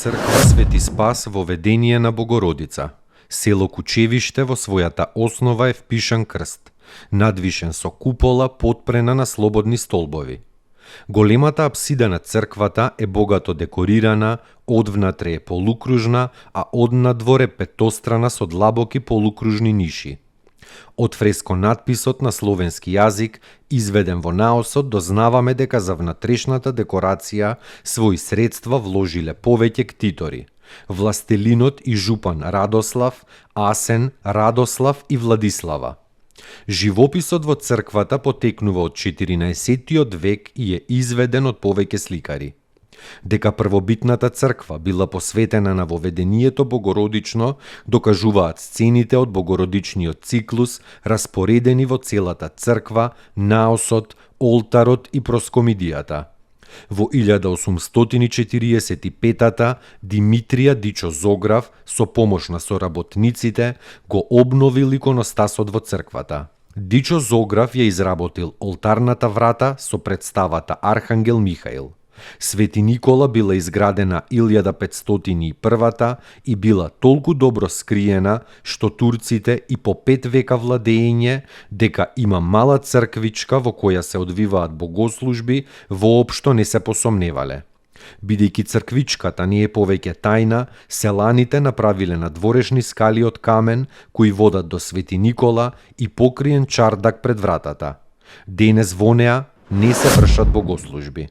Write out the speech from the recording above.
црква Свети Спас во Ведение на Богородица. Село Кучевиште во својата основа е впишан крст, надвишен со купола потпрена на слободни столбови. Големата апсида на црквата е богато декорирана, одвнатре е полукружна, а однадвор е петострана со длабоки полукружни ниши. Од фреско надписот на словенски јазик, изведен во наосот, дознаваме дека за внатрешната декорација свои средства вложиле повеќе ктитори: властелинот и жупан Радослав, Асен, Радослав и Владислава. Живописот во црквата потекнува од 14 век и е изведен од повеќе сликари. Дека првобитната црква била посветена на воведението богородично, докажуваат сцените од богородичниот циклус, распоредени во целата црква, наосот, олтарот и проскомидијата. Во 1845 Димитрија Дичо Зограф, со помош на соработниците, го обновил иконостасот во црквата. Дичо Зограф ја изработил олтарната врата со представата Архангел Михаил. Свети Никола била изградена 1501 и била толку добро скриена што турците и по 5 века владење дека има мала црквичка во која се одвиваат богослужби воопшто не се посомневале. Бидејќи црквичката не е повеќе тајна, селаните направиле надворешни скали од камен кои водат до Свети Никола и покриен чардак пред вратата. Денес во неа не се вршат богослужби.